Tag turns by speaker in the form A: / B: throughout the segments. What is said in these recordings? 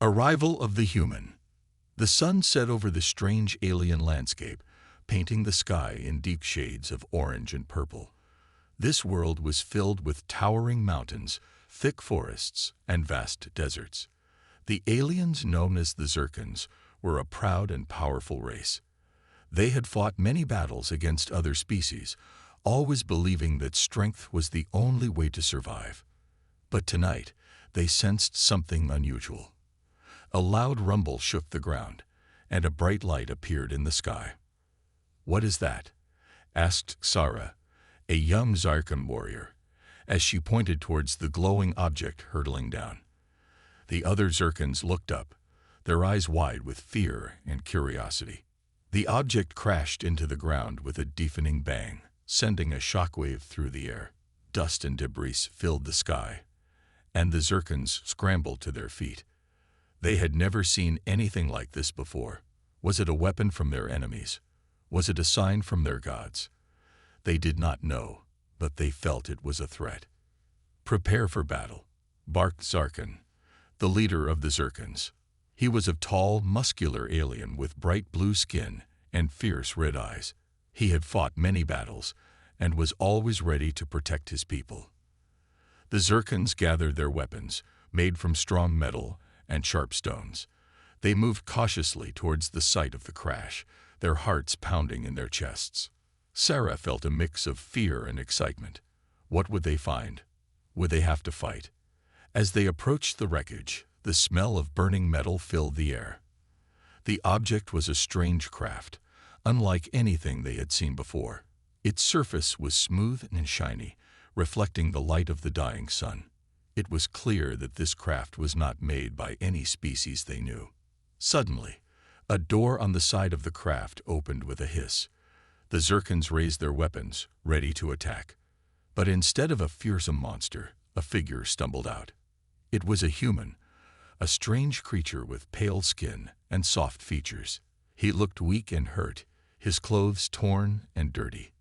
A: Arrival of the human. The sun set over the strange alien landscape, painting the sky in deep shades of orange and purple. This world was filled with towering mountains, thick forests, and vast deserts. The aliens known as the Zircons were a proud and powerful race. They had fought many battles against other species, always believing that strength was the only way to survive. But tonight, they sensed something unusual. A loud rumble shook the ground, and a bright light appeared in the sky. "What is that?" asked Sarah, a young Zarkon warrior, as she pointed towards the glowing object hurtling down. The other Zircons looked up, their eyes wide with fear and curiosity. The object crashed into the ground with a deafening bang, sending a shockwave through the air. Dust and debris filled the sky, and the Zircons scrambled to their feet. They had never seen anything like this before. Was it a weapon from their enemies? Was it a sign from their gods? They did not know, but they felt it was a threat. "Prepare for battle," barked Zarkon, the leader of the Zircons. He was a tall, muscular alien with bright blue skin and fierce red eyes. He had fought many battles and was always ready to protect his people. The Zircons gathered their weapons, made from strong metal and sharp stones. They moved cautiously towards the site of the crash, their hearts pounding in their chests. Sarah felt a mix of fear and excitement. What would they find? Would they have to fight? As they approached the wreckage, the smell of burning metal filled the air. The object was a strange craft, unlike anything they had seen before. Its surface was smooth and shiny, reflecting the light of the dying sun. It was clear that this craft was not made by any species they knew. Suddenly, a door on the side of the craft opened with a hiss. The Zircons raised their weapons, ready to attack. But instead of a fearsome monster, a figure stumbled out. It was a human, a strange creature with pale skin and soft features. He looked weak and hurt, his clothes torn and dirty.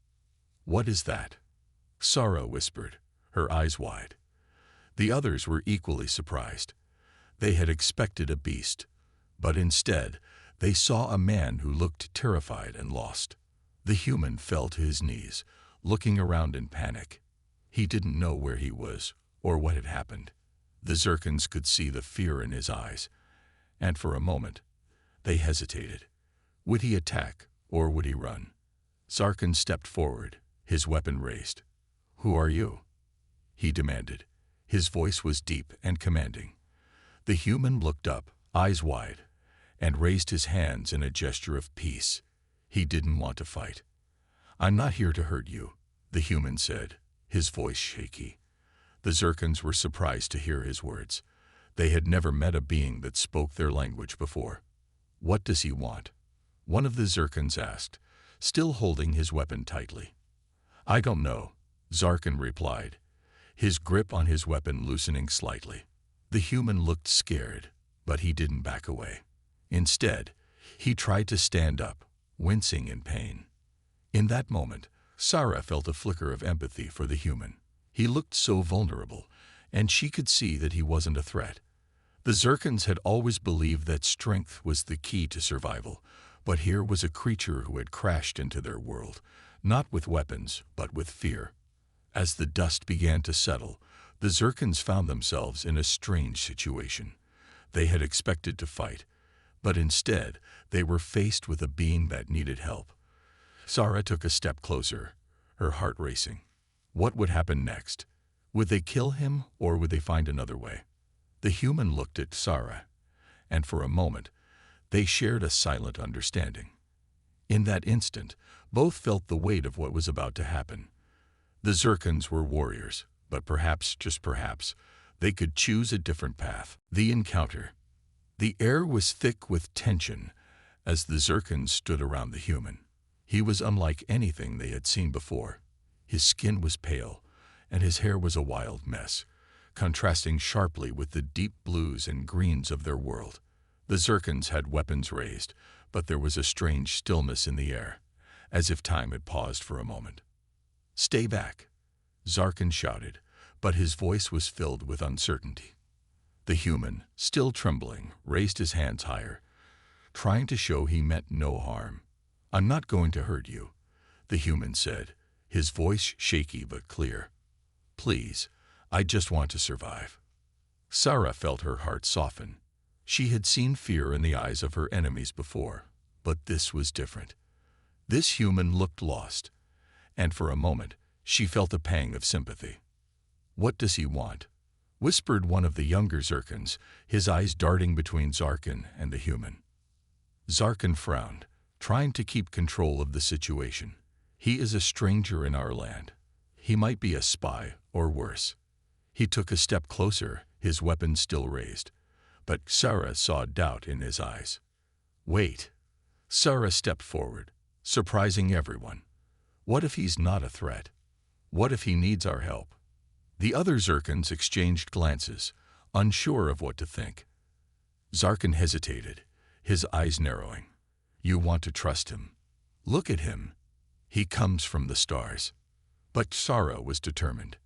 A: "What is that?" Sarah whispered, her eyes wide. The others were equally surprised. They had expected a beast, but instead they saw a man who looked terrified and lost. The human fell to his knees, looking around in panic. He didn't know where he was or what had happened. The Zircons could see the fear in his eyes, and for a moment, they hesitated. Would he attack or would he run? Zarkon stepped forward, his weapon raised. "Who are you?" he demanded. His voice was deep and commanding. The human looked up, eyes wide, and raised his hands in a gesture of peace. He didn't want to fight. "I'm not here to hurt you," the human said, his voice shaky. The Zircons were surprised to hear his words. They had never met a being that spoke their language before. "What does he want?" one of the Zircons asked, still holding his weapon tightly. "I don't know," Zarkon replied, his grip on his weapon loosening slightly. The human looked scared, but he didn't back away. Instead, he tried to stand up, wincing in pain. In that moment, Sarah felt a flicker of empathy for the human. He looked so vulnerable, and she could see that he wasn't a threat. The Zircons had always believed that strength was the key to survival, but here was a creature who had crashed into their world, not with weapons, but with fear. As the dust began to settle, the Zircons found themselves in a strange situation. They had expected to fight, but instead they were faced with a being that needed help. Sarah took a step closer, her heart racing. What would happen next? Would they kill him or would they find another way? The human looked at Sarah, and for a moment they shared a silent understanding. In that instant, both felt the weight of what was about to happen. The Zircons were warriors, but perhaps, just perhaps, they could choose a different path. The encounter. The air was thick with tension as the Zircons stood around the human. He was unlike anything they had seen before. His skin was pale, and his hair was a wild mess, contrasting sharply with the deep blues and greens of their world. The Zircons had weapons raised, but there was a strange stillness in the air, as if time had paused for a moment. "Stay back," Zarkon shouted, but his voice was filled with uncertainty. The human, still trembling, raised his hands higher, trying to show he meant no harm. "I'm not going to hurt you," the human said, his voice shaky but clear. "Please, I just want to survive." Sarah felt her heart soften. She had seen fear in the eyes of her enemies before, but this was different. This human looked lost, and for a moment she felt a pang of sympathy. "What does he want?" whispered one of the younger Zircons, his eyes darting between Zarkin and the human. Zarkin frowned, trying to keep control of the situation. "He is a stranger in our land. He might be a spy, or worse." He took a step closer, his weapon still raised, but Sarah saw doubt in his eyes. "Wait." Sarah stepped forward, surprising everyone. "What if he's not a threat? What if he needs our help?" The other Zircons exchanged glances, unsure of what to think. Zarkin hesitated, his eyes narrowing. "You want to trust him? Look at him. He comes from the stars." But Sarah was determined.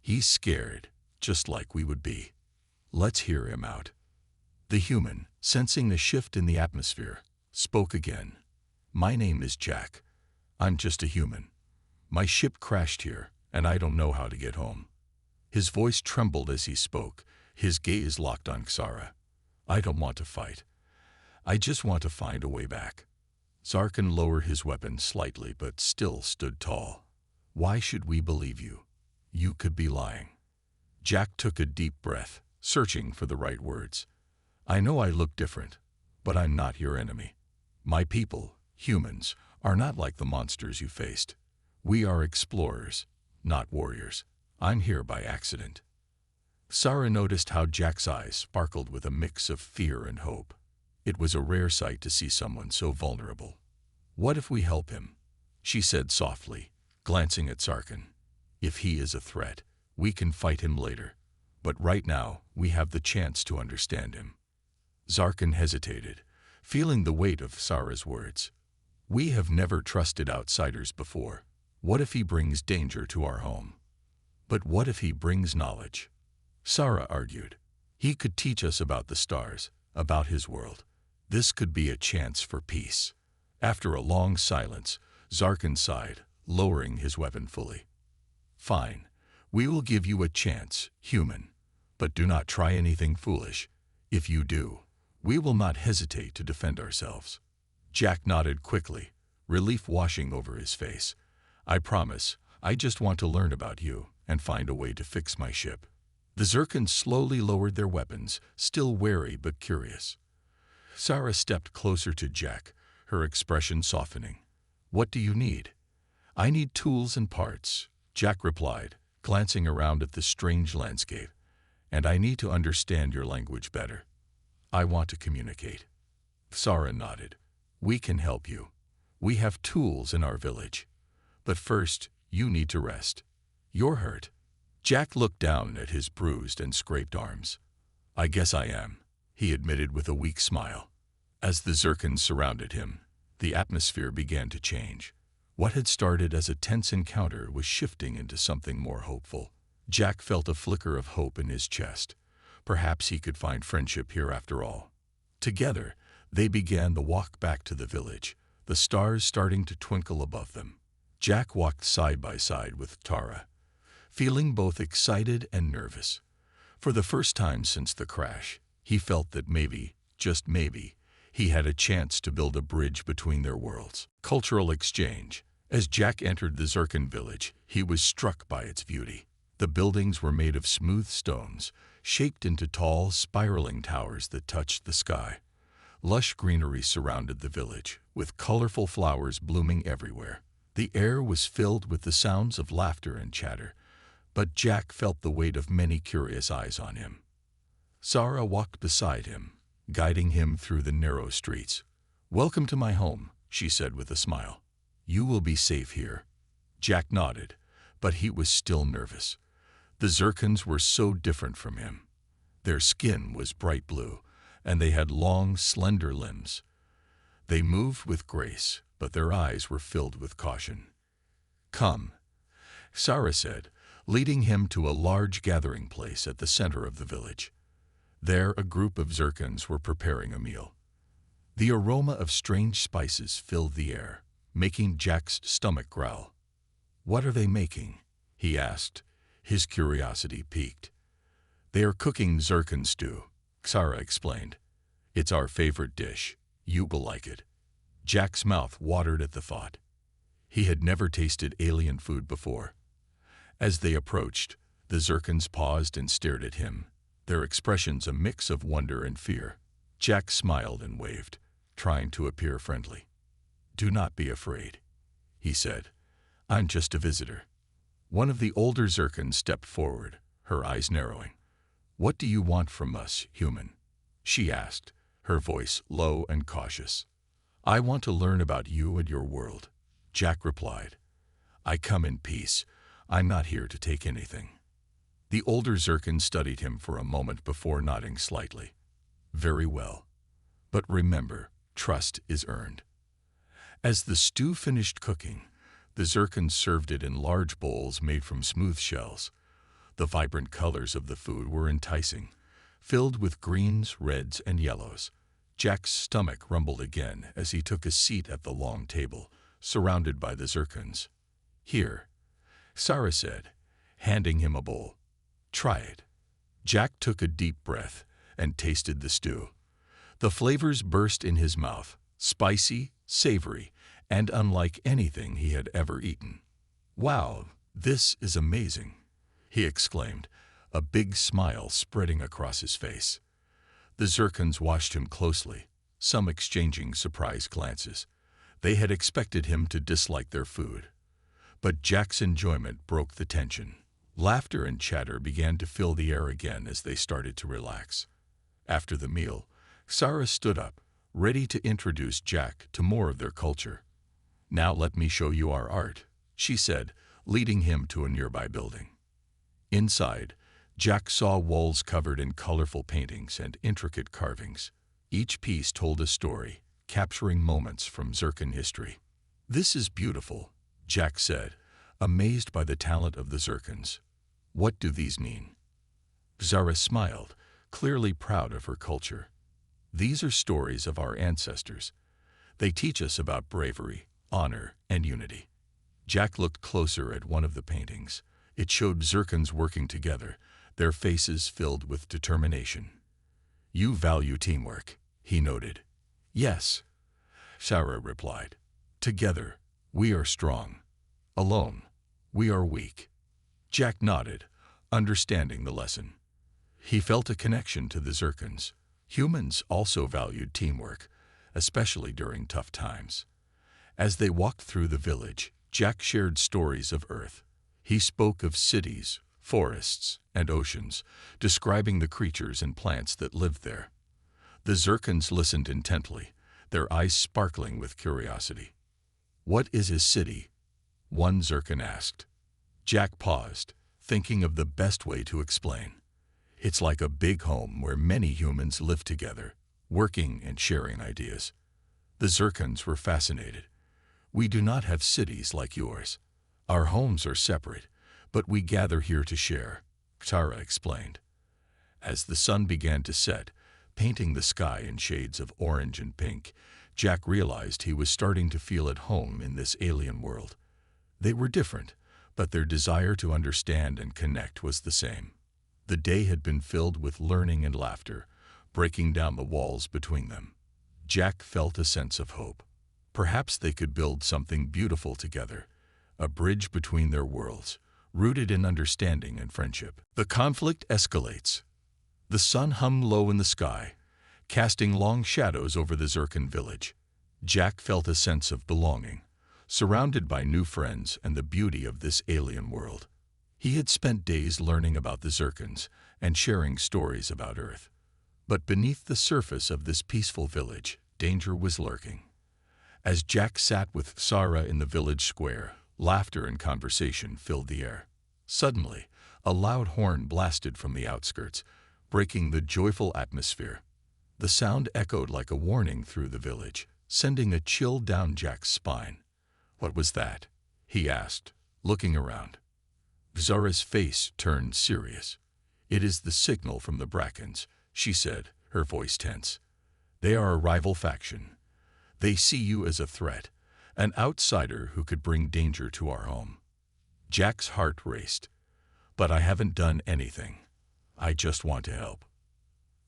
A: "He's scared, just like we would be. Let's hear him out." The human, sensing the shift in the atmosphere, spoke again. "My name is Jack. I'm just a human. My ship crashed here, and I don't know how to get home." His voice trembled as he spoke, his gaze locked on Sarah. "I don't want to fight. I just want to find a way back." Zarkin lowered his weapon slightly but still stood tall. "Why should we believe you? You could be lying." Jack took a deep breath, searching for the right words. "I know I look different, but I'm not your enemy. My people, humans, are not like the monsters you faced. We are explorers, not warriors. I'm here by accident." Sarah noticed how Jack's eyes sparkled with a mix of fear and hope. It was a rare sight to see someone so vulnerable. "What if we help him?" she said softly, glancing at Zarkin. "If he is a threat, we can fight him later. But right now, we have the chance to understand him." Zarkin hesitated, feeling the weight of Sarah's words. "We have never trusted outsiders before. What if he brings danger to our home? But what if he brings knowledge?" Sarah argued. "He could teach us about the stars, about his world. This could be a chance for peace." After a long silence, Zarkin sighed, lowering his weapon fully. "Fine. We will give you a chance, human. But do not try anything foolish. If you do, we will not hesitate to defend ourselves." Jack nodded quickly, relief washing over his face. "I promise. I just want to learn about you and find a way to fix my ship." The Zircons slowly lowered their weapons, still wary but curious. Sarah stepped closer to Jack, her expression softening. "What do you need?" "I need tools and parts," Jack replied, glancing around at the strange landscape. "And I need to understand your language better. I want to communicate." Sarah nodded. "We can help you. We have tools in our village. But first, you need to rest. You're hurt." Jack looked down at his bruised and scraped arms. "I guess I am," he admitted with a weak smile. As the Zircons surrounded him, the atmosphere began to change. What had started as a tense encounter was shifting into something more hopeful. Jack felt a flicker of hope in his chest. Perhaps he could find friendship here after all. Together, they began the walk back to the village, the stars starting to twinkle above them. Jack walked side by side with Tara, feeling both excited and nervous. For the first time since the crash, he felt that maybe, just maybe, he had a chance to build a bridge between their worlds. Cultural exchange. As Jack entered the Zircon village, he was struck by its beauty. The buildings were made of smooth stones, shaped into tall, spiraling towers that touched the sky. Lush greenery surrounded the village, with colorful flowers blooming everywhere. The air was filled with the sounds of laughter and chatter, but Jack felt the weight of many curious eyes on him. Sarah walked beside him, guiding him through the narrow streets. "Welcome to my home," she said with a smile. "You will be safe here." Jack nodded, but he was still nervous. The Zircons were so different from him. Their skin was bright blue, and they had long, slender limbs. They moved with grace, but their eyes were filled with caution. "Come," Sarah said, leading him to a large gathering place at the center of the village. There, a group of Zircons were preparing a meal. The aroma of strange spices filled the air, making Jack's stomach growl. "What are they making?" he asked, his curiosity piqued. "They are cooking Zircon stew," Xara explained. "It's our favorite dish. You will like it." Jack's mouth watered at the thought. He had never tasted alien food before. As they approached, the Zircons paused and stared at him, their expressions a mix of wonder and fear. Jack smiled and waved, trying to appear friendly. "Do not be afraid," he said. "I'm just a visitor." One of the older Zircons stepped forward, her eyes narrowing. "What do you want from us, human?" she asked, her voice low and cautious. "I want to learn about you and your world," Jack replied. "I come in peace. I'm not here to take anything." The older Zircon studied him for a moment before nodding slightly. "Very well. But remember, trust is earned." As the stew finished cooking, the Zircons served it in large bowls made from smooth shells. The vibrant colors of the food were enticing, filled with greens, reds, and yellows. Jack's stomach rumbled again as he took a seat at the long table, surrounded by the Zircons. "Here," Xara said, handing him a bowl. "Try it." Jack took a deep breath and tasted the stew. The flavors burst in his mouth, spicy, savory, and unlike anything he had ever eaten. "Wow, this is amazing," he exclaimed, a big smile spreading across his face. The Zircons watched him closely, some exchanging surprised glances. They had expected him to dislike their food. But Jack's enjoyment broke the tension. Laughter and chatter began to fill the air again as they started to relax. After the meal, Xara stood up, ready to introduce Jack to more of their culture. "Now let me show you our art," she said, leading him to a nearby building. Inside, Jack saw walls covered in colorful paintings and intricate carvings. Each piece told a story, capturing moments from Zircon history. "This is beautiful," Jack said, amazed by the talent of the Zircons. "What do these mean?" Xara smiled, clearly proud of her culture. "These are stories of our ancestors. They teach us about bravery, honor, and unity." Jack looked closer at one of the paintings. It showed Zircons working together, their faces filled with determination. "You value teamwork," he noted. "Yes," Xara replied. "Together, we are strong. Alone, we are weak." Jack nodded, understanding the lesson. He felt a connection to the Zircons. Humans also valued teamwork, especially during tough times. As they walked through the village, Jack shared stories of Earth. He spoke of cities, forests, and oceans, describing the creatures and plants that lived there. The Zircons listened intently, their eyes sparkling with curiosity. "What is a city?" one Zircon asked. Jack paused, thinking of the best way to explain. "It's like a big home where many humans live together, working and sharing ideas." The Zircons were fascinated. "We do not have cities like yours. Our homes are separate, but we gather here to share," Xara explained. As the sun began to set, painting the sky in shades of orange and pink, Jack realized he was starting to feel at home in this alien world. They were different, but their desire to understand and connect was the same. The day had been filled with learning and laughter, breaking down the walls between them. Jack felt a sense of hope. Perhaps they could build something beautiful together, a bridge between their worlds, rooted in understanding and friendship. The conflict escalates. The sun hummed low in the sky, casting long shadows over the Zircon village. Jack felt a sense of belonging, surrounded by new friends and the beauty of this alien world. He had spent days learning about the Zircons and sharing stories about Earth. But beneath the surface of this peaceful village, danger was lurking. As Jack sat with Xara in the village square, laughter and conversation filled the air. Suddenly, a loud horn blasted from the outskirts, breaking the joyful atmosphere. The sound echoed like a warning through the village, sending a chill down Jack's spine. "What was that?" he asked, looking around. Xara's face turned serious. "It is the signal from the Brackens," she said, her voice tense. "They are a rival faction. They see you as a threat, an outsider who could bring danger to our home." Jack's heart raced. "But I haven't done anything. I just want to help."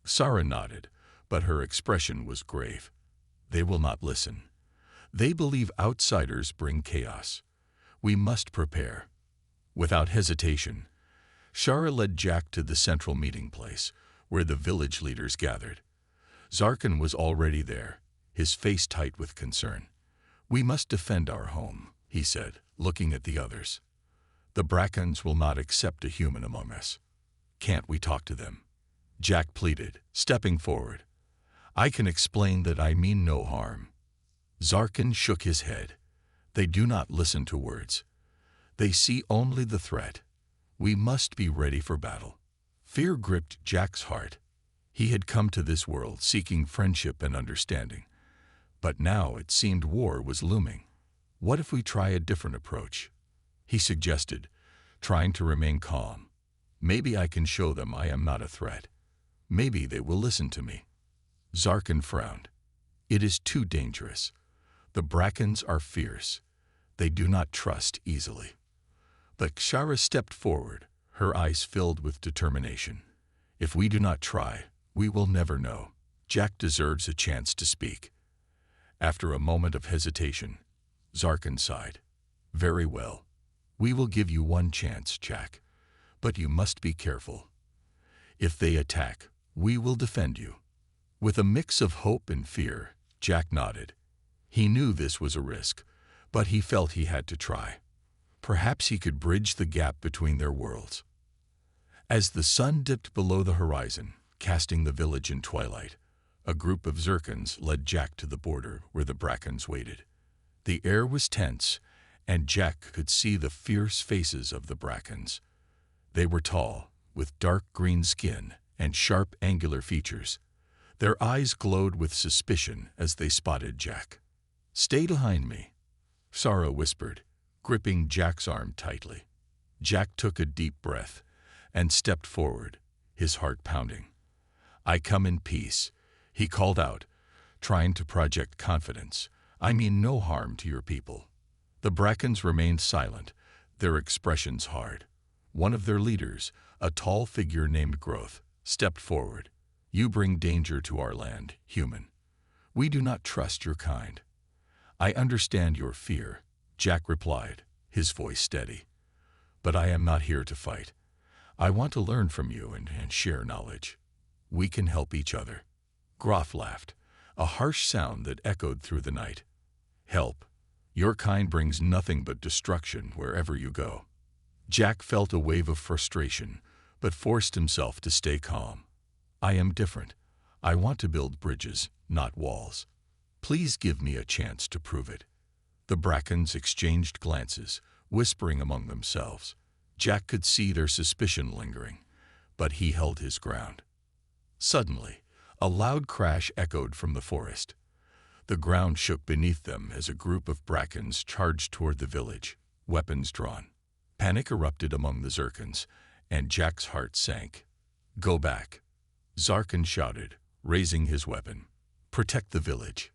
A: Sarah nodded, but her expression was grave. "They will not listen. They believe outsiders bring chaos. We must prepare." Without hesitation, Shara led Jack to the central meeting place, where the village leaders gathered. Zarkin was already there, his face tight with concern. "We must defend our home," he said, looking at the others. "The Brackens will not accept a human among us. Can't we talk to them?" Jack pleaded, stepping forward. "I can explain that I mean no harm." Zarkin shook his head. "They do not listen to words. They see only the threat. We must be ready for battle." Fear gripped Jack's heart. He had come to this world seeking friendship and understanding, but now it seemed war was looming. "What if we try a different approach?" he suggested, trying to remain calm. "Maybe I can show them I am not a threat. Maybe they will listen to me." Zarkin frowned. "It is too dangerous. The Brackens are fierce. They do not trust easily." But Shara stepped forward, her eyes filled with determination. "If we do not try, we will never know. Jack deserves a chance to speak." After a moment of hesitation, Zarkin sighed. "Very well. We will give you one chance, Jack. But you must be careful. If they attack, we will defend you." With a mix of hope and fear, Jack nodded. He knew this was a risk, but he felt he had to try. Perhaps he could bridge the gap between their worlds. As the sun dipped below the horizon, casting the village in twilight, a group of Zircons led Jack to the border where the Brackens waited. The air was tense, and Jack could see the fierce faces of the Brackens. They were tall, with dark green skin and sharp angular features. Their eyes glowed with suspicion as they spotted Jack. "Stay behind me," Sarah whispered, gripping Jack's arm tightly. Jack took a deep breath and stepped forward, his heart pounding. "I come in peace," he called out, trying to project confidence. "I mean no harm to your people." The Brackens remained silent, their expressions hard. One of their leaders, a tall figure named Growth, stepped forward. "You bring danger to our land, human. We do not trust your kind." "I understand your fear," Jack replied, his voice steady. "But I am not here to fight. I want to learn from you and share knowledge. We can help each other." Groff laughed, a harsh sound that echoed through the night. "Help? Your kind brings nothing but destruction wherever you go." Jack felt a wave of frustration, but forced himself to stay calm. "I am different. I want to build bridges, not walls. Please give me a chance to prove it." The Brackens exchanged glances, whispering among themselves. Jack could see their suspicion lingering, but he held his ground. Suddenly, a loud crash echoed from the forest. The ground shook beneath them as a group of Brackens charged toward the village, weapons drawn. Panic erupted among the Zircons, and Jack's heart sank. "Go back," Zarkin shouted, raising his weapon. "Protect the village."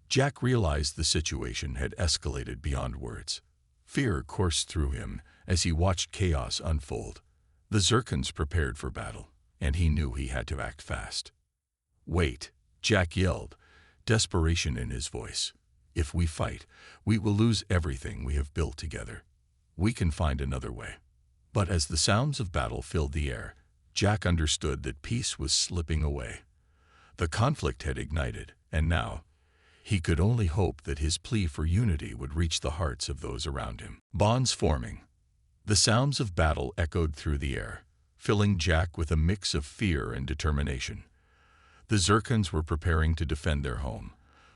A: Jack realized the situation had escalated beyond words. Fear coursed through him as he watched chaos unfold. The Zircons prepared for battle, and he knew he had to act fast. "Wait," Jack yelled, desperation in his voice. "If we fight, we will lose everything we have built together. We can find another way." But as the sounds of battle filled the air, Jack understood that peace was slipping away. The conflict had ignited, and now he could only hope that his plea for unity would reach the hearts of those around him. Bonds forming. The sounds of battle echoed through the air, filling Jack with a mix of fear and determination. The Zircons were preparing to defend their home,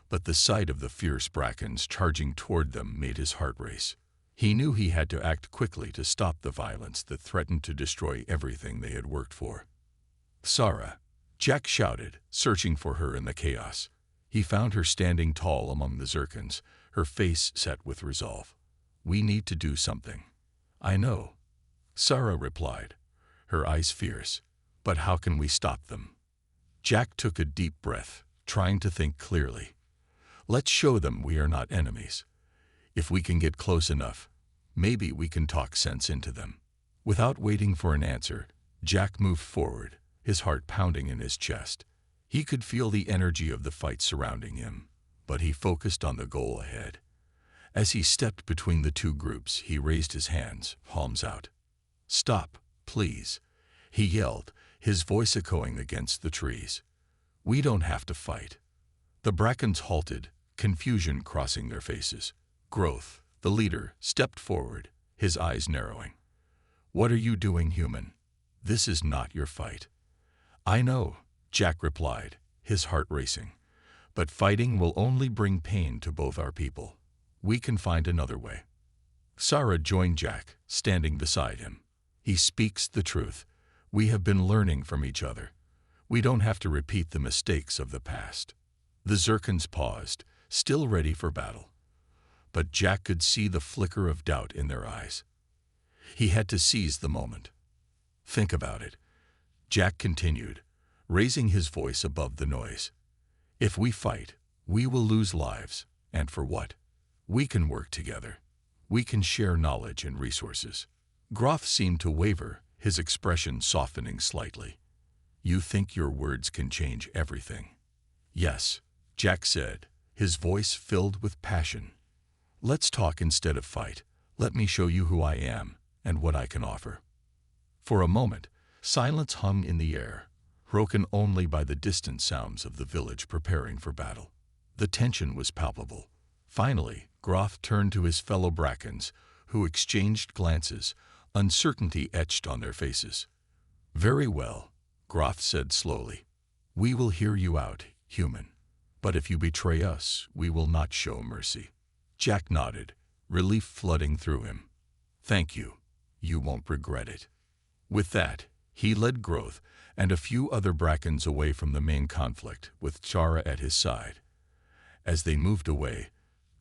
A: but the sight of the fierce Brackens charging toward them made his heart race. He knew he had to act quickly to stop the violence that threatened to destroy everything they had worked for. "Sarah," Jack shouted, searching for her in the chaos. He found her standing tall among the Zircons, her face set with resolve. "We need to do something." "I know," Sarah replied, her eyes fierce. "But how can we stop them?" Jack took a deep breath, trying to think clearly. Let's show them we are not enemies. If we can get close enough, maybe we can talk sense into them. Without waiting for an answer, Jack moved forward, his heart pounding in his chest. He could feel the energy of the fight surrounding him, but he focused on the goal ahead. As he stepped between the two groups, he raised his hands, palms out. "Stop, please," he yelled, his voice echoing against the trees. "We don't have to fight." The Brackens halted, confusion crossing their faces. Growth, the leader, stepped forward, his eyes narrowing. "What are you doing, human? This is not your fight." "I know," Jack replied, his heart racing. "But fighting will only bring pain to both our people. We can find another way." Sarah joined Jack, standing beside him. "He speaks the truth. We have been learning from each other. We don't have to repeat the mistakes of the past." The Zircons paused, still ready for battle. But Jack could see the flicker of doubt in their eyes. He had to seize the moment. "Think about it," Jack continued, raising his voice above the noise. "If we fight, we will lose lives, and for what? We can work together. We can share knowledge and resources." Groth seemed to waver, his expression softening slightly. "You think your words can change everything?" "Yes," Jack said, his voice filled with passion. "Let's talk instead of fight. Let me show you who I am and what I can offer." For a moment, silence hung in the air, broken only by the distant sounds of the village preparing for battle. The tension was palpable. Finally, Groth turned to his fellow Brackens, who exchanged glances, uncertainty etched on their faces. "Very well," Groth said slowly. "We will hear you out, human. But if you betray us, we will not show mercy." Jack nodded, relief flooding through him. "Thank you. You won't regret it." With that, he led Growth and a few other Brackens away from the main conflict, with Chara at his side. As they moved away,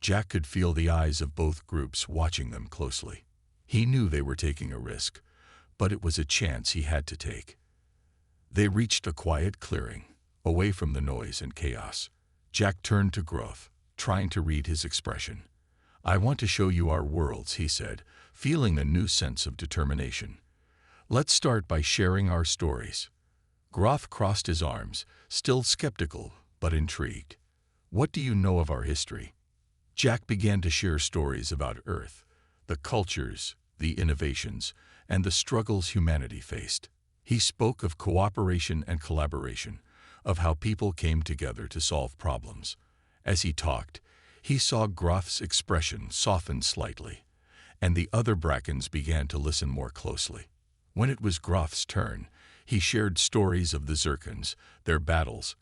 A: Jack could feel the eyes of both groups watching them closely. He knew they were taking a risk, but it was a chance he had to take. They reached a quiet clearing, away from the noise and chaos. Jack turned to Growth, trying to read his expression. "I want to show you our worlds," he said, feeling a new sense of determination. "Let's start by sharing our stories." Groth crossed his arms, still skeptical but intrigued. "What do you know of our history?" Jack began to share stories about Earth, the cultures, the innovations, and the struggles humanity faced. He spoke of cooperation and collaboration, of how people came together to solve problems. As he talked, he saw Groth's expression soften slightly, and the other Brackens began to listen more closely. When it was Groth's turn, he shared stories of the Zircons, their battles,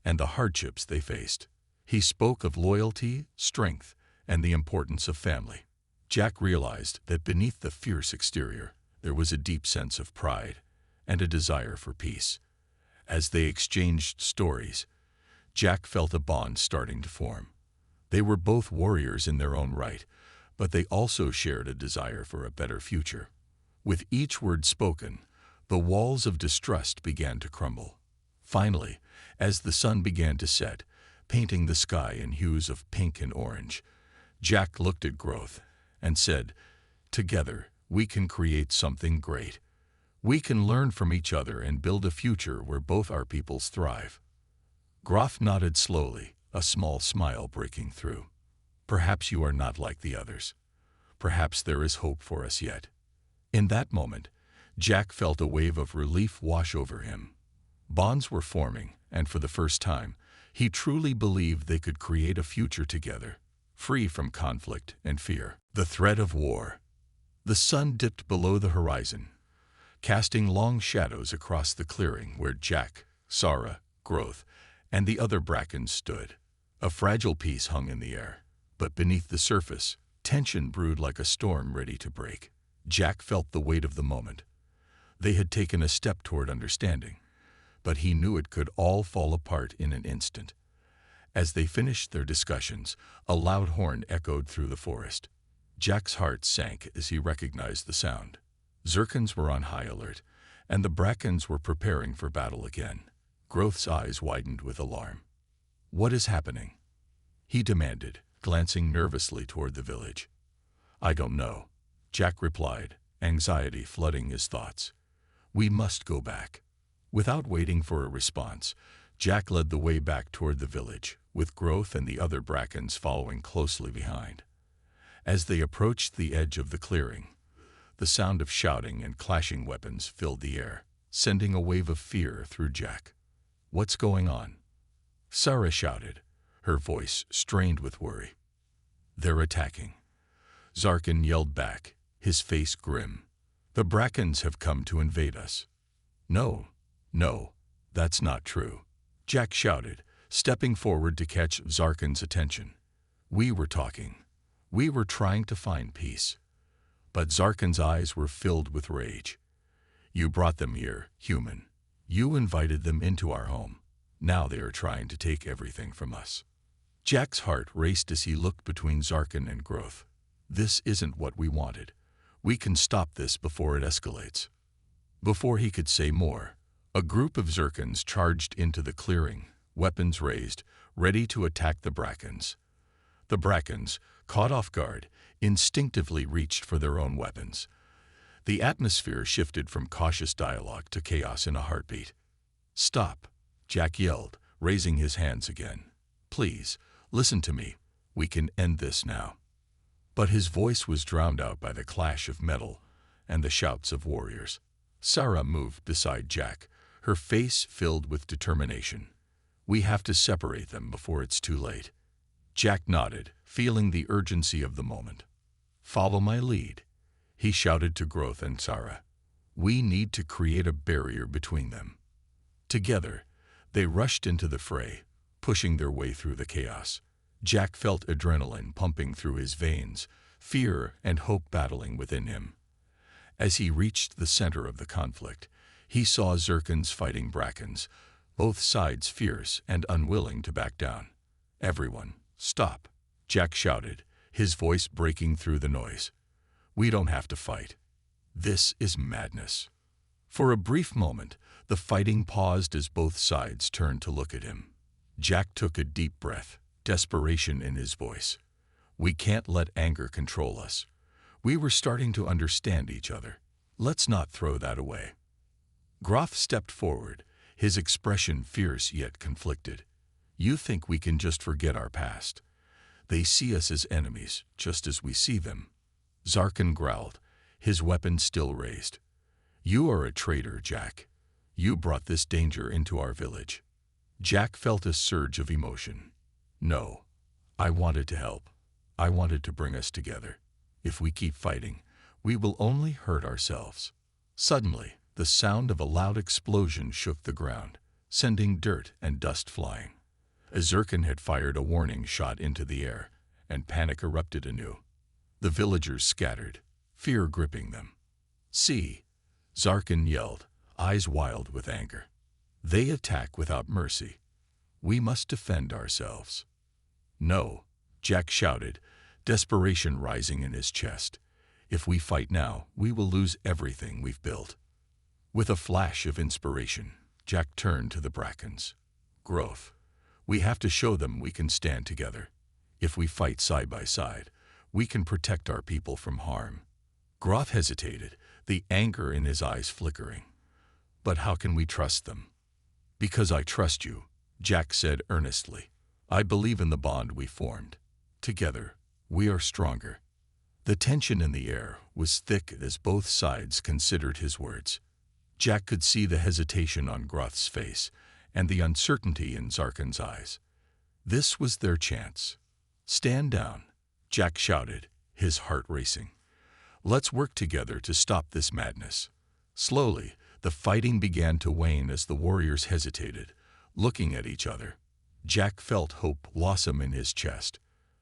A: and the hardships they faced. He spoke of loyalty, strength, and the importance of family. Jack realized that beneath the fierce exterior, there was a deep sense of pride and a desire for peace. As they exchanged stories, Jack felt a bond starting to form. They were both warriors in their own right, but they also shared a desire for a better future. With each word spoken, the walls of distrust began to crumble. Finally, as the sun began to set, painting the sky in hues of pink and orange, Jack looked at Growth and said, "Together, we can create something great. We can learn from each other and build a future where both our peoples thrive." Groth nodded slowly, a small smile breaking through. "Perhaps you are not like the others. Perhaps there is hope for us yet." In that moment, Jack felt a wave of relief wash over him. Bonds were forming, and for the first time, he truly believed they could create a future together, free from conflict and fear. The threat of war. The sun dipped below the horizon, casting long shadows across the clearing where Jack, Sarah, Growth, and the other Brackens stood. A fragile peace hung in the air, but beneath the surface, tension brewed like a storm ready to break. Jack felt the weight of the moment. They had taken a step toward understanding, but he knew it could all fall apart in an instant. As they finished their discussions, a loud horn echoed through the forest. Jack's heart sank as he recognized the sound. Zircons were on high alert, and the Brackens were preparing for battle again. Growth's eyes widened with alarm. "What is happening?" he demanded, glancing nervously toward the village. "I don't know," Jack replied, anxiety flooding his thoughts. "We must go back." Without waiting for a response, Jack led the way back toward the village, with Growth and the other Brackens following closely behind. As they approached the edge of the clearing, the sound of shouting and clashing weapons filled the air, sending a wave of fear through Jack. "What's going on?" Sarah shouted, her voice strained with worry. "They're attacking," Zarkin yelled back, his face grim. "The Brackens have come to invade us." No, that's not true," Jack shouted, stepping forward to catch Zarkin's attention. "We were talking. We were trying to find peace." But Zarkin's eyes were filled with rage. "You brought them here, human. You invited them into our home. Now they are trying to take everything from us." Jack's heart raced as he looked between Zarkin and Growth. "This isn't what we wanted. We can stop this before it escalates." Before he could say more, a group of Zirkons charged into the clearing, weapons raised, ready to attack the Brackens. The Brackens, caught off guard, instinctively reached for their own weapons. The atmosphere shifted from cautious dialogue to chaos in a heartbeat. "Stop," Jack yelled, raising his hands again. "Please, listen to me. We can end this now." But his voice was drowned out by the clash of metal and the shouts of warriors. Sarah moved beside Jack, her face filled with determination. "We have to separate them before it's too late." Jack nodded, feeling the urgency of the moment. "Follow my lead," he shouted to Growth and Sarah. "We need to create a barrier between them." Together, they rushed into the fray, pushing their way through the chaos. Jack felt adrenaline pumping through his veins, fear and hope battling within him. As he reached the center of the conflict, he saw Zirkons fighting Brackens, both sides fierce and unwilling to back down. "Everyone, stop," Jack shouted, his voice breaking through the noise. "We don't have to fight. This is madness." For a brief moment, the fighting paused as both sides turned to look at him. Jack took a deep breath, desperation in his voice. "We can't let anger control us. We were starting to understand each other. Let's not throw that away." Groth stepped forward, his expression fierce yet conflicted. "You think we can just forget our past? They see us as enemies, just as we see them." Zarkin growled, his weapon still raised. "You are a traitor, Jack. You brought this danger into our village." Jack felt a surge of emotion. "No, I wanted to help. I wanted to bring us together. If we keep fighting, we will only hurt ourselves." Suddenly, the sound of a loud explosion shook the ground, sending dirt and dust flying. A Zirkon had fired a warning shot into the air, and panic erupted anew. The villagers scattered, fear gripping them. "See," Zarkin yelled, eyes wild with anger. "They attack without mercy. We must defend ourselves." "No," Jack shouted, desperation rising in his chest. "If we fight now, we will lose everything we've built." With a flash of inspiration, Jack turned to the Brackens. "Growth, we have to show them we can stand together. If we fight side by side, we can protect our people from harm." Groth hesitated, the anger in his eyes flickering. "But how can we trust them?" "Because I trust you," Jack said earnestly. "I believe in the bond we formed. Together, we are stronger." The tension in the air was thick as both sides considered his words. Jack could see the hesitation on Groth's face and the uncertainty in Zarkin's eyes. This was their chance. "Stand down," Jack shouted, his heart racing. "Let's work together to stop this madness." Slowly, the fighting began to wane as the warriors hesitated, looking at each other. Jack felt hope blossom in his chest.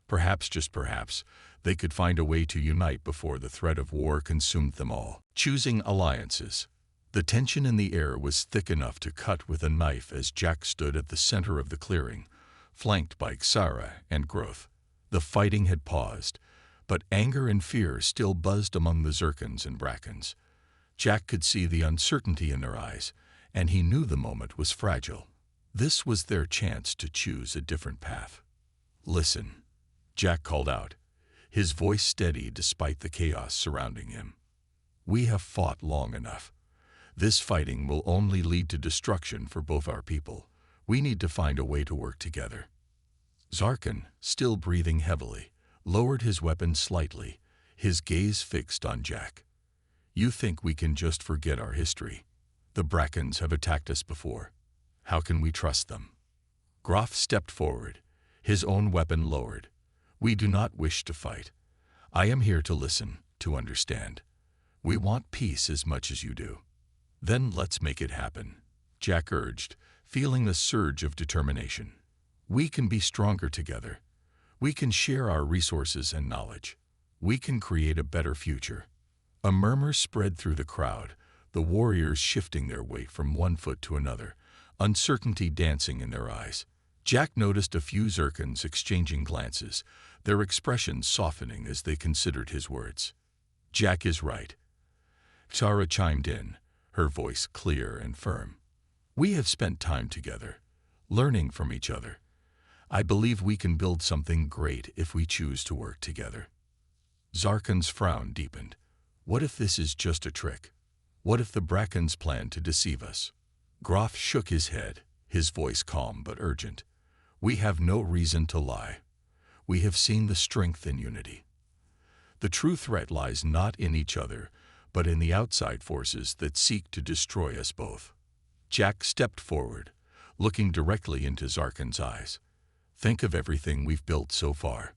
A: Perhaps, just perhaps, they could find a way to unite before the threat of war consumed them all. Choosing alliances. The tension in the air was thick enough to cut with a knife as Jack stood at the center of the clearing, flanked by Xara and Growth. The fighting had paused, but anger and fear still buzzed among the Zirkons and Brackens. Jack could see the uncertainty in their eyes, and he knew the moment was fragile. This was their chance to choose a different path. "Listen," Jack called out, his voice steady despite the chaos surrounding him. "We have fought long enough. This fighting will only lead to destruction for both our people. We need to find a way to work together." Zarkan, still breathing heavily, lowered his weapon slightly, his gaze fixed on Jack. "You think we can just forget our history? The Brackens have attacked us before. How can we trust them?" Groff stepped forward, his own weapon lowered. "We do not wish to fight. I am here to listen, to understand. We want peace as much as you do." "Then let's make it happen," Jack urged, feeling a surge of determination. "We can be stronger together. We can share our resources and knowledge. We can create a better future." A murmur spread through the crowd, the warriors shifting their weight from one foot to another, uncertainty dancing in their eyes. Jack noticed a few Zircons exchanging glances, their expressions softening as they considered his words. "Jack is right." Tara chimed in, her voice clear and firm. "We have spent time together, learning from each other. I believe we can build something great if we choose to work together." Zarkan's frown deepened. "What if this is just a trick? What if the Brackens plan to deceive us?" Groff shook his head, his voice calm but urgent. "We have no reason to lie. We have seen the strength in unity. The true threat lies not in each other, but in the outside forces that seek to destroy us both." Jack stepped forward, looking directly into Zarkan's eyes. "Think of everything we've built so far,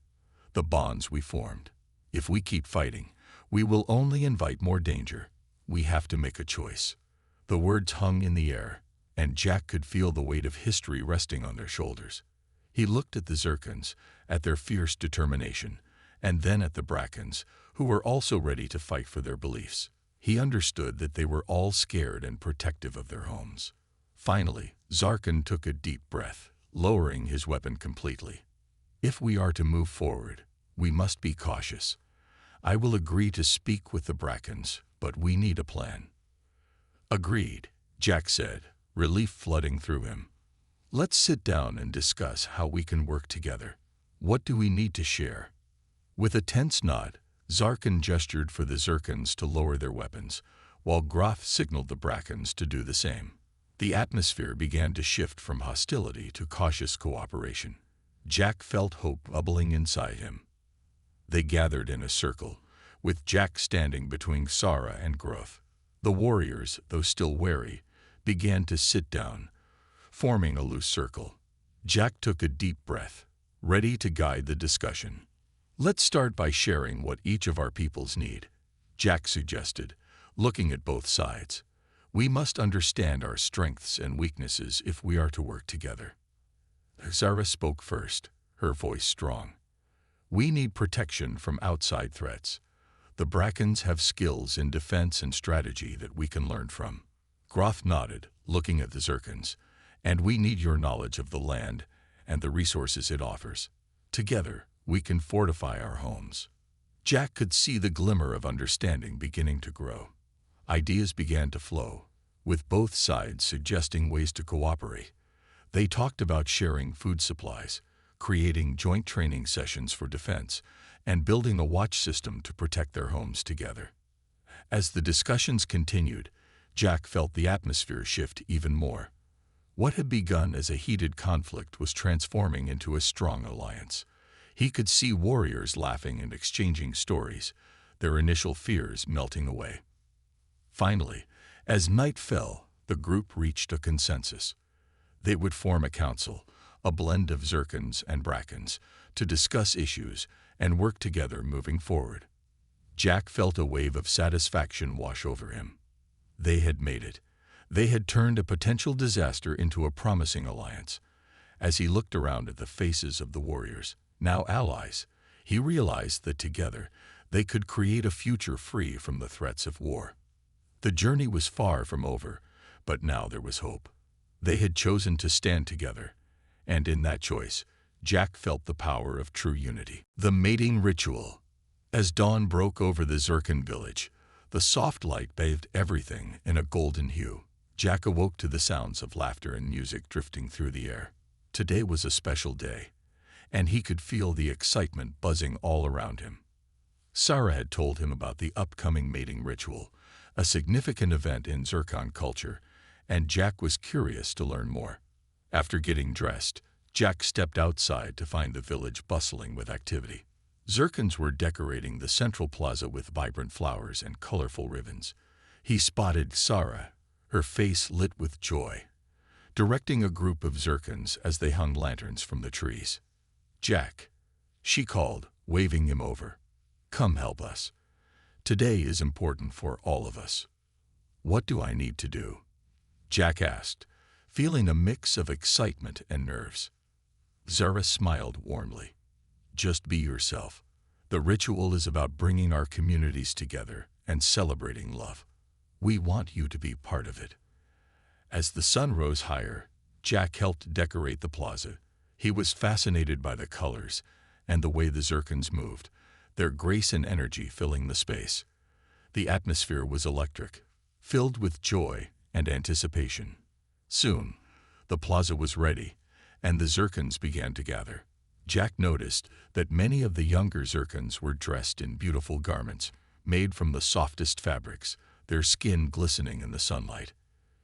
A: the bonds we formed. If we keep fighting, we will only invite more danger. We have to make a choice." The words hung in the air, and Jack could feel the weight of history resting on their shoulders. He looked at the Zircons, at their fierce determination, and then at the Brackens, who were also ready to fight for their beliefs. He understood that they were all scared and protective of their homes. Finally, Zarkan took a deep breath, lowering his weapon completely. "If we are to move forward, we must be cautious. I will agree to speak with the Brackens, but we need a plan." "Agreed," Jack said, relief flooding through him. "Let's sit down and discuss how we can work together. What do we need to share?" With a tense nod, Zarkan gestured for the Zircons to lower their weapons, while Groff signaled the Brackens to do the same. The atmosphere began to shift from hostility to cautious cooperation. Jack felt hope bubbling inside him. They gathered in a circle, with Jack standing between Sara and Groff. The warriors, though still wary, began to sit down, forming a loose circle. Jack took a deep breath, ready to guide the discussion. "Let's start by sharing what each of our peoples need," Jack suggested, looking at both sides. "We must understand our strengths and weaknesses if we are to work together." Sara spoke first, her voice strong. "We need protection from outside threats. The Brackens have skills in defense and strategy that we can learn from." Groff nodded, looking at the Zircons. "And we need your knowledge of the land and the resources it offers. Together, we can fortify our homes." Jack could see the glimmer of understanding beginning to grow. Ideas began to flow, with both sides suggesting ways to cooperate. They talked about sharing food supplies, creating joint training sessions for defense, and building a watch system to protect their homes together. As the discussions continued, Jack felt the atmosphere shift even more. What had begun as a heated conflict was transforming into a strong alliance. He could see warriors laughing and exchanging stories, their initial fears melting away. Finally, as night fell, the group reached a consensus. They would form a council, a blend of Zircons and Brackens, to discuss issues and work together moving forward. Jack felt a wave of satisfaction wash over him. They had made it. They had turned a potential disaster into a promising alliance. As he looked around at the faces of the warriors, now allies, he realized that together they could create a future free from the threats of war. The journey was far from over, but now there was hope. They had chosen to stand together, and in that choice, Jack felt the power of true unity. The mating ritual. As dawn broke over the Zircon village, the soft light bathed everything in a golden hue. Jack awoke to the sounds of laughter and music drifting through the air. Today was a special day, and he could feel the excitement buzzing all around him. Sarah had told him about the upcoming mating ritual, a significant event in Zircon culture, and Jack was curious to learn more. After getting dressed, Jack stepped outside to find the village bustling with activity. Zircons were decorating the central plaza with vibrant flowers and colorful ribbons. He spotted Sarah, her face lit with joy, directing a group of Zircons as they hung lanterns from the trees. "Jack," she called, waving him over. "Come help us. Today is important for all of us." "What do I need to do?" Jack asked, feeling a mix of excitement and nerves. Zara smiled warmly. "Just be yourself. The ritual is about bringing our communities together and celebrating love. We want you to be part of it." As the sun rose higher, Jack helped decorate the plaza. He was fascinated by the colors and the way the Zircons moved, their grace and energy filling the space. The atmosphere was electric, filled with joy and anticipation. Soon, the plaza was ready, and the Zircons began to gather. Jack noticed that many of the younger Zircons were dressed in beautiful garments, made from the softest fabrics, their skin glistening in the sunlight.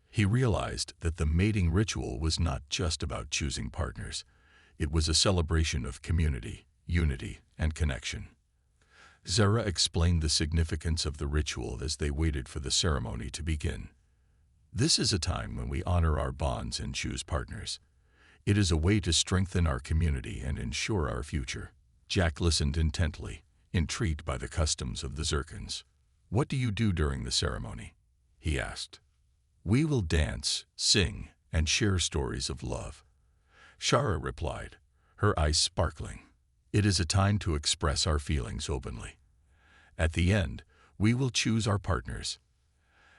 A: He realized that the mating ritual was not just about choosing partners. It was a celebration of community, unity, and connection. Zara explained the significance of the ritual as they waited for the ceremony to begin. "This is a time when we honor our bonds and choose partners. It is a way to strengthen our community and ensure our future." Jack listened intently, intrigued by the customs of the Zircons. "What do you do during the ceremony?" he asked. "We will dance, sing, and share stories of love," Shara replied, her eyes sparkling. "It is a time to express our feelings openly. At the end, we will choose our partners."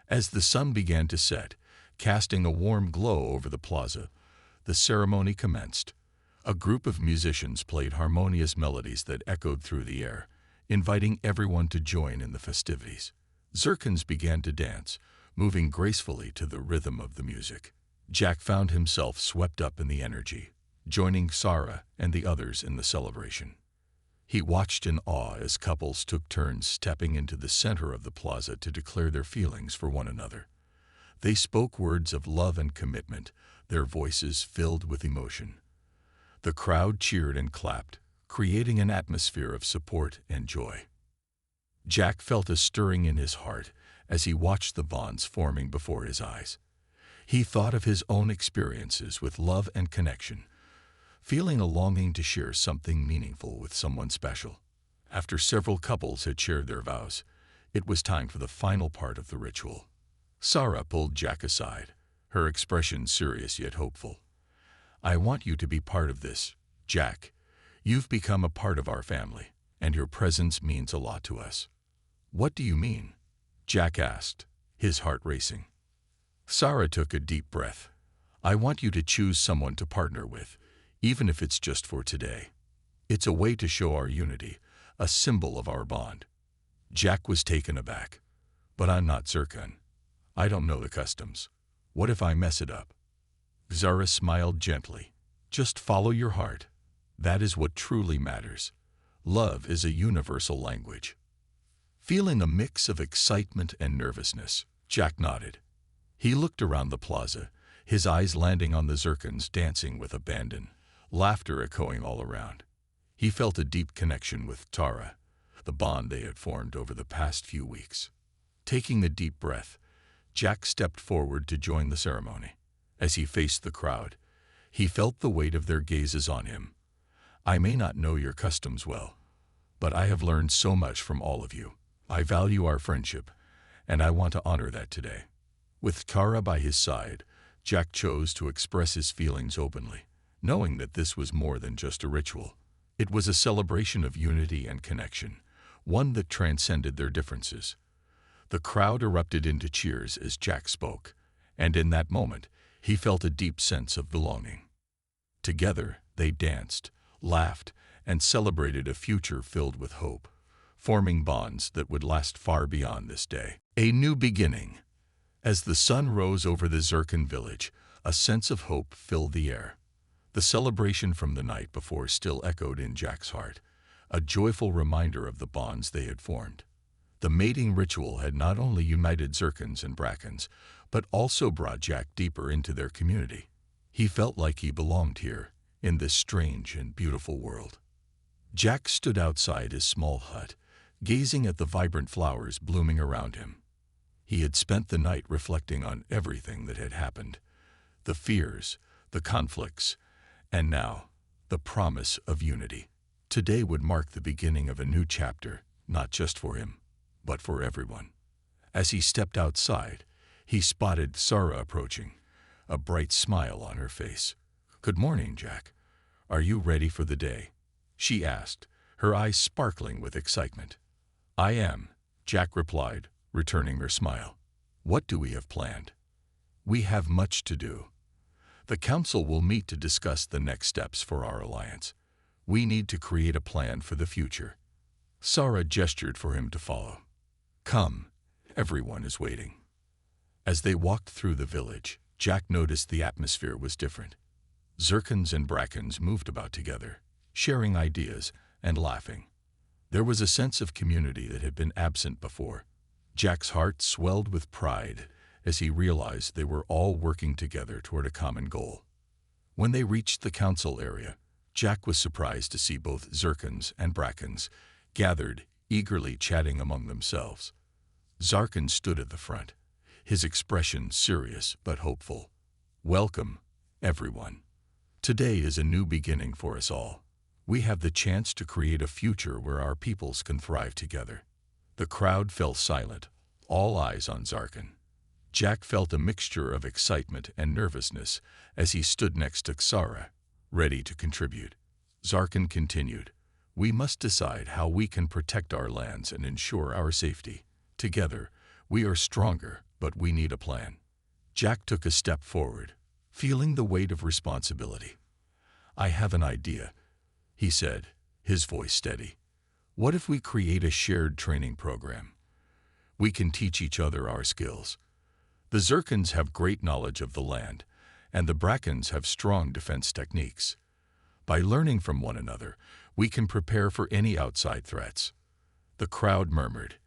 A: As the sun began to set, casting a warm glow over the plaza, the ceremony commenced. A group of musicians played harmonious melodies that echoed through the air, inviting everyone to join in the festivities. Zircons began to dance, moving gracefully to the rhythm of the music. Jack found himself swept up in the energy, joining Sarah and the others in the celebration. He watched in awe as couples took turns stepping into the center of the plaza to declare their feelings for one another. They spoke words of love and commitment, their voices filled with emotion. The crowd cheered and clapped, creating an atmosphere of support and joy. Jack felt a stirring in his heart as he watched the bonds forming before his eyes. He thought of his own experiences with love and connection, feeling a longing to share something meaningful with someone special. After several couples had shared their vows, it was time for the final part of the ritual. Sarah pulled Jack aside, her expression serious yet hopeful. "I want you to be part of this, Jack. You've become a part of our family, and your presence means a lot to us." "What do you mean?" Jack asked, his heart racing. Sarah took a deep breath. "I want you to choose someone to partner with, even if it's just for today. It's a way to show our unity, a symbol of our bond." Jack was taken aback. "But I'm not Zircon. I don't know the customs. What if I mess it up?" Zara smiled gently. "Just follow your heart. That is what truly matters. Love is a universal language." Feeling a mix of excitement and nervousness, Jack nodded. He looked around the plaza, his eyes landing on the Zircons dancing with abandon, laughter echoing all around. He felt a deep connection with Tara, the bond they had formed over the past few weeks. Taking a deep breath, Jack stepped forward to join the ceremony. As he faced the crowd, he felt the weight of their gazes on him. "I may not know your customs well, but I have learned so much from all of you. I value our friendship, and I want to honor that today." With Tara by his side, Jack chose to express his feelings openly, knowing that this was more than just a ritual. It was a celebration of unity and connection, one that transcended their differences. The crowd erupted into cheers as Jack spoke, and in that moment, he felt a deep sense of belonging. Together, they danced, laughed, and celebrated a future filled with hope, forming bonds that would last far beyond this day. A new beginning. As the sun rose over the Zircon village, a sense of hope filled the air. The celebration from the night before still echoed in Jack's heart, a joyful reminder of the bonds they had formed. The mating ritual had not only united Zircons and Brackens, but also brought Jack deeper into their community. He felt like he belonged here, in this strange and beautiful world. Jack stood outside his small hut, gazing at the vibrant flowers blooming around him. He had spent the night reflecting on everything that had happened, the fears, the conflicts, and now, the promise of unity. Today would mark the beginning of a new chapter, not just for him, but for everyone. As he stepped outside, he spotted Sarah approaching, a bright smile on her face. "Good morning, Jack. Are you ready for the day?" she asked, her eyes sparkling with excitement. "I am," Jack replied, returning her smile. "What do we have planned?" "We have much to do. The council will meet to discuss the next steps for our alliance. We need to create a plan for the future." Sarah gestured for him to follow. "Come, everyone is waiting." As they walked through the village, Jack noticed the atmosphere was different. Zircons and Brackens moved about together, sharing ideas and laughing. There was a sense of community that had been absent before. Jack's heart swelled with pride as he realized they were all working together toward a common goal. When they reached the council area, Jack was surprised to see both Zircons and Brackens gathered, eagerly chatting among themselves. Zarkin stood at the front, his expression serious but hopeful. "Welcome, everyone. Today is a new beginning for us all. We have the chance to create a future where our peoples can thrive together." The crowd fell silent, all eyes on Zarkin. Jack felt a mixture of excitement and nervousness as he stood next to Xara, ready to contribute. Zarkin continued, "We must decide how we can protect our lands and ensure our safety. Together, we are stronger, but we need a plan." Jack took a step forward, feeling the weight of responsibility. "I have an idea," he said, his voice steady. "What if we create a shared training program? We can teach each other our skills. The Zircons have great knowledge of the land, and the Brackens have strong defense techniques. By learning from one another, we can prepare for any outside threats." The crowd murmured,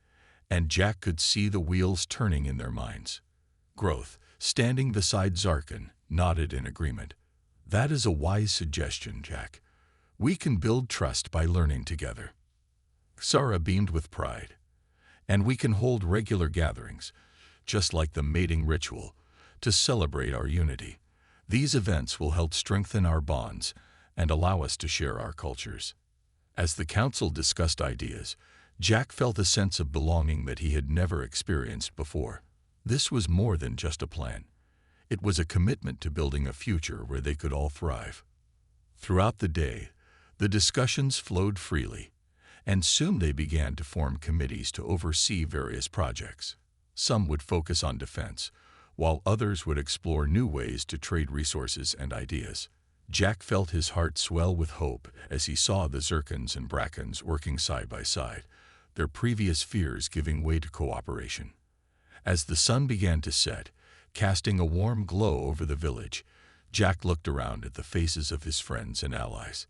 A: and Jack could see the wheels turning in their minds. Growth, standing beside Zarkin, nodded in agreement. "That is a wise suggestion, Jack. We can build trust by learning together." Sarah beamed with pride. "And we can hold regular gatherings, just like the mating ritual, to celebrate our unity. These events will help strengthen our bonds and allow us to share our cultures." As the council discussed ideas, Jack felt a sense of belonging that he had never experienced before. This was more than just a plan. It was a commitment to building a future where they could all thrive. Throughout the day, the discussions flowed freely, and soon they began to form committees to oversee various projects. Some would focus on defense, while others would explore new ways to trade resources and ideas. Jack felt his heart swell with hope as he saw the Zircons and Brackens working side by side, their previous fears giving way to cooperation. As the sun began to set, casting a warm glow over the village, Jack looked around at the faces of his friends and allies.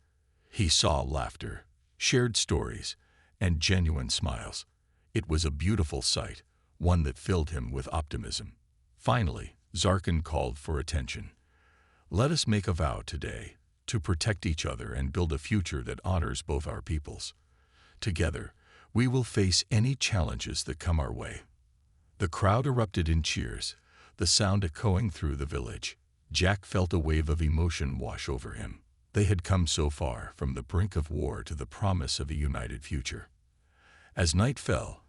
A: He saw laughter, shared stories, and genuine smiles. It was a beautiful sight, one that filled him with optimism. Finally, Zarkin called for attention. "Let us make a vow today to protect each other and build a future that honors both our peoples. Together, we will face any challenges that come our way." The crowd erupted in cheers, the sound echoing through the village. Jack felt a wave of emotion wash over him. They had come so far, from the brink of war to the promise of a united future. As night fell,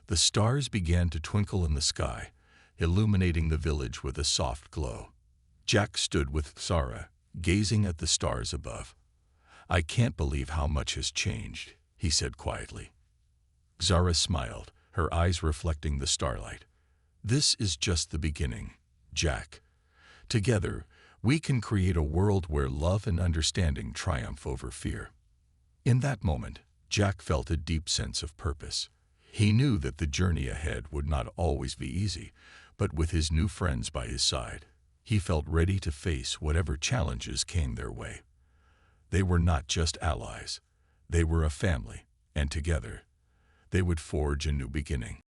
A: the stars began to twinkle in the sky, illuminating the village with a soft glow. Jack stood with Sarah, gazing at the stars above. "I can't believe how much has changed," he said quietly. Zara smiled, her eyes reflecting the starlight. "This is just the beginning, Jack. Together, we can create a world where love and understanding triumph over fear." In that moment, Jack felt a deep sense of purpose. He knew that the journey ahead would not always be easy, But with his new friends by his side, he felt ready to face whatever challenges came their way. They were not just allies. They were a family, and together, they would forge a new beginning.